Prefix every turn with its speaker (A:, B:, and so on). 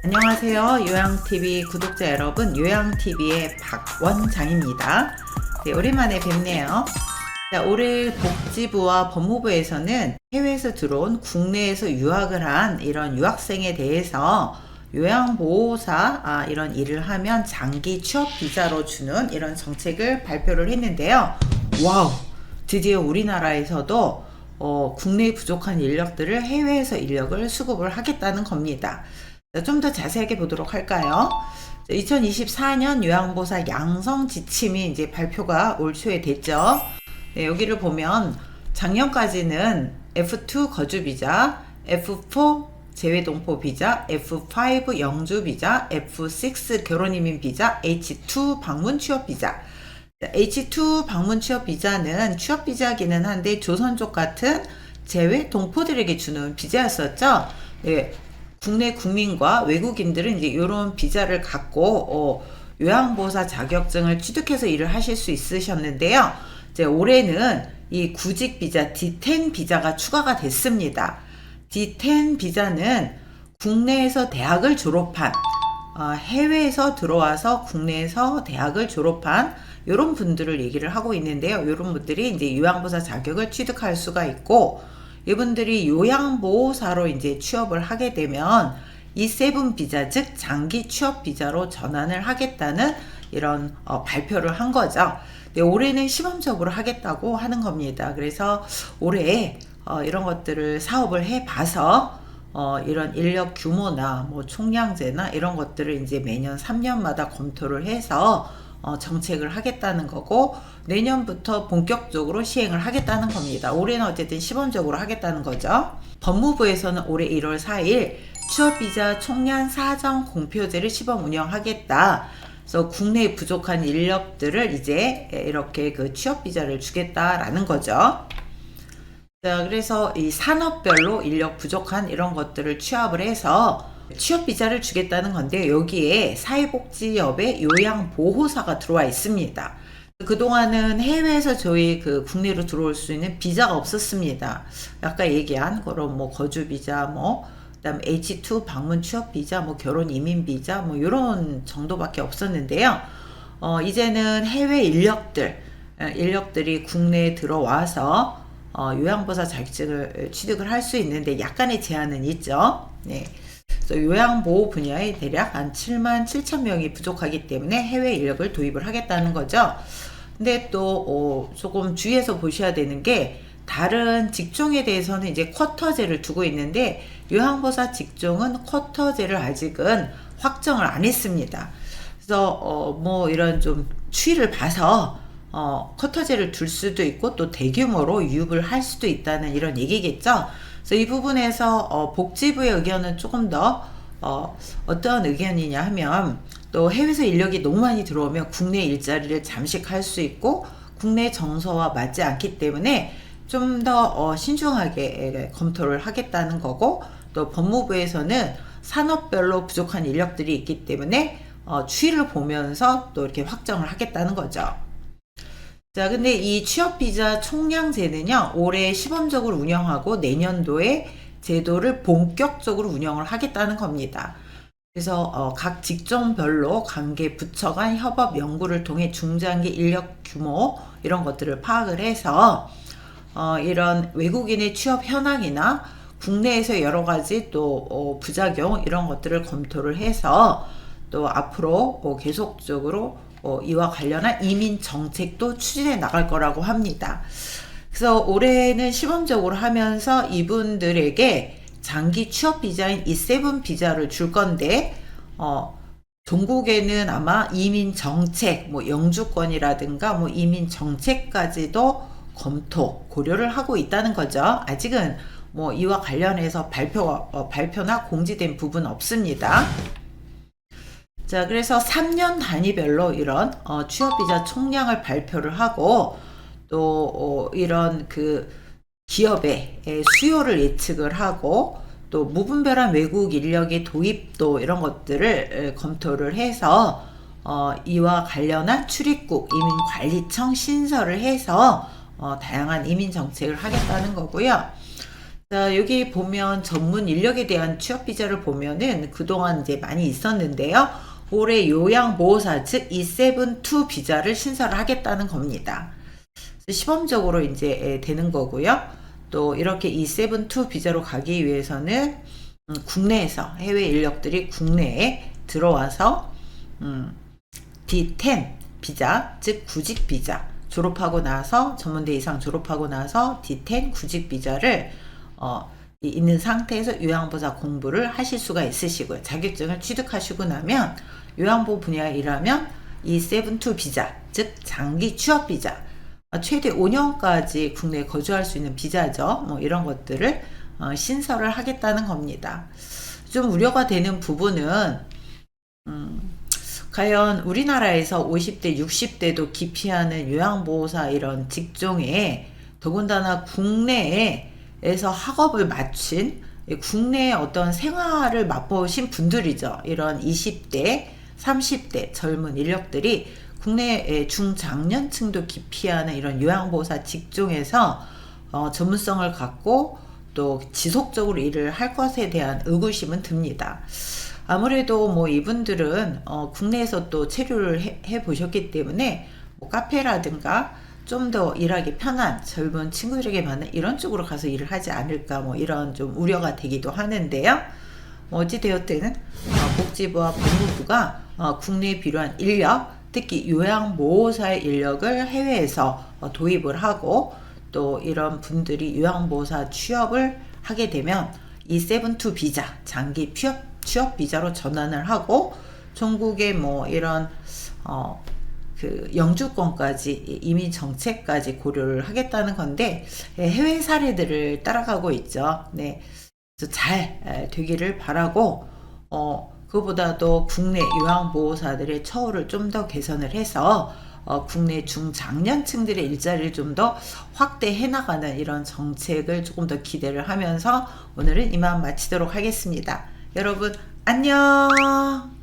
A: 안녕하세요. 요양TV 구독자 여러분, 요양TV의 박원장입니다. 네, 오랜만에 뵙네요. 자, 올해 복지부와 법무부에서는 해외에서 들어온 국내에서 유학을 한 이런 유학생에 대해서 요양보호사 이런 일을 하면 장기 취업비자로 주는 이런 정책을 발표를 했는데요. 와우! 드디어 우리나라에서도 국내에 부족한 인력들을 해외에서 인력을 수급을 하겠다는 겁니다. 좀 더 자세하게 보도록 할까요? 2024년 요양보호사 양성 지침이 이제 발표가 올 초에 됐죠. 네, 여기를 보면 작년까지는 F2 거주 비자, F4 재외동포 비자, F5 영주 비자, F6 결혼 이민 비자, H2 방문 취업 비자. H2 방문 취업 비자는 취업 비자기는 한데 조선족 같은 재외 동포들에게 주는 비자였었죠. 네. 국내 국민과 외국인들은 이제 이런 비자를 갖고 요양보호사 자격증을 취득해서 일을 하실 수 있으셨는데요. 이제 올해는 이 구직 비자 D10 비자가 추가가 됐습니다. D10 비자는 국내에서 대학을 졸업한 해외에서 들어와서 국내에서 대학을 졸업한 이런 분들을 얘기를 하고 있는데요. 이런 분들이 이제 요양보호사 자격을 취득할 수가 있고, 이분들이 요양보호사로 이제 취업을 하게 되면 이 세븐 비자, 즉 장기 취업 비자로 전환을 하겠다는 이런 발표를 한 거죠. 네, 올해는 시범적으로 하겠다고 하는 겁니다. 그래서 올해 이런 것들을 사업을 해봐서 이런 인력 규모나 뭐 총량제나 이런 것들을 이제 매년 3년마다 검토를 해서 정책을 하겠다는 거고, 내년부터 본격적으로 시행을 하겠다는 겁니다. 올해는 어쨌든 시범적으로 하겠다는 거죠. 법무부에서는 올해 1월 4일 취업비자 총량 사정 공표제를 시범 운영하겠다. 그래서 국내에 부족한 인력들을 이제 이렇게 그 취업비자를 주겠다라는 거죠. 자, 그래서 이 산업별로 인력 부족한 이런 것들을 취합을 해서 취업비자를 주겠다는 건데, 여기에 사회복지업의 요양보호사가 들어와 있습니다. 그동안은 해외에서 저희 그 국내로 들어올 수 있는 비자가 없었습니다. 아까 얘기한 그런 뭐 거주비자, 그다음 H2 방문 취업비자, 결혼 이민 비자, 이런 정도밖에 없었는데요. 이제는 해외 인력들이 국내에 들어와서 요양보호사 자격증을 취득을 할 수 있는데 약간의 제한은 있죠. 네. 요양보호 분야에 대략 한 7만 7천 명이 부족하기 때문에 해외 인력을 도입을 하겠다는 거죠. 근데 또 조금 주의해서 보셔야 되는 게, 다른 직종에 대해서는 이제 쿼터제를 두고 있는데 요양보호사 직종은 쿼터제를 아직은 확정을 안 했습니다. 그래서 이런 좀 추이를 봐서 쿼터제를 둘 수도 있고 또 대규모로 유입을 할 수도 있다는 이런 얘기겠죠. 그래서 이 부분에서 복지부의 의견은 조금 더 어떤 의견이냐 하면, 또 해외에서 인력이 너무 많이 들어오면 국내 일자리를 잠식할 수 있고 국내 정서와 맞지 않기 때문에 좀 더 신중하게 검토를 하겠다는 거고, 또 법무부에서는 산업별로 부족한 인력들이 있기 때문에 추이를 보면서 또 이렇게 확정을 하겠다는 거죠. 자, 근데 이 취업비자 총량제는요, 올해 시범적으로 운영하고 내년도에 제도를 본격적으로 운영을 하겠다는 겁니다. 그래서 각 직종별로 관계 부처 간 협업 연구를 통해 중장기 인력 규모 이런 것들을 파악을 해서 이런 외국인의 취업 현황이나 국내에서 여러 가지 또 부작용 이런 것들을 검토를 해서 또 앞으로 계속적으로 이와 관련한 이민 정책도 추진해 나갈 거라고 합니다. 그래서 올해는 시범적으로 하면서 이분들에게 장기 취업 비자인 E7 비자를 줄 건데, 종국에는 아마 이민 정책, 영주권이라든가 이민 정책까지도 검토, 고려를 하고 있다는 거죠. 아직은 이와 관련해서 발표나 공지된 부분 없습니다. 자, 그래서 3년 단위별로 이런 취업비자 총량을 발표를 하고, 또 이런 그 기업의 수요를 예측을 하고, 또 무분별한 외국 인력의 도입도 이런 것들을 검토를 해서 이와 관련한 출입국 이민관리청 신설을 해서 다양한 이민 정책을 하겠다는 거고요. 자, 여기 보면 전문 인력에 대한 취업 비자를 보면은 그동안 이제 많이 있었는데요. 올해 요양보호사 즉 E7-2 비자를 신설을 하겠다는 겁니다. 시범적으로 이제 되는 거고요. 또 이렇게 E7-2 비자로 가기 위해서는 국내에서 해외 인력들이 국내에 들어와서 D10 비자 즉 구직 비자 졸업하고 나서 전문대 이상 졸업하고 나서 D10 구직 비자를 있는 상태에서 요양보호사 공부를 하실 수가 있으시고요. 자격증을 취득하시고 나면 요양보호 분야에 일하면 E7-2 비자 즉 장기 취업 비자 최대 5년까지 국내에 거주할 수 있는 비자죠. 뭐 이런 것들을 신설을 하겠다는 겁니다. 좀 우려가 되는 부분은 과연 우리나라에서 50대, 60대도 기피하는 요양보호사 이런 직종에 더군다나 국내에서 학업을 마친 국내의 어떤 생활을 맛보신 분들이죠. 이런 20대, 30대 젊은 인력들이 국내 중장년층도 기피하는 이런 요양보호사 직종에서 전문성을 갖고 또 지속적으로 일을 할 것에 대한 의구심은 듭니다. 아무래도 뭐 이분들은 국내에서 또 체류를 해 보셨기 때문에 뭐 카페라든가 좀 더 일하기 편한 젊은 친구들에게 맞는 이런 쪽으로 가서 일을 하지 않을까 뭐 이런 좀 우려가 되기도 하는데요. 어찌되었든 복지부와 법무부가 국내에 필요한 인력 특히 요양보호사의 인력을 해외에서 도입을 하고 또 이런 분들이 요양보호사 취업을 하게 되면 E7-2 비자 장기 취업 비자로 전환을 하고 전국의 뭐 이런 그 영주권까지 이민 정책까지 고려를 하겠다는 건데 해외 사례들을 따라가고 있죠. 네, 잘 되기를 바라고 그보다도 국내 요양보호사들의 처우를 좀 더 개선을 해서 국내 중장년층들의 일자리를 좀 더 확대해 나가는 이런 정책을 조금 더 기대를 하면서 오늘은 이만 마치도록 하겠습니다. 여러분 안녕.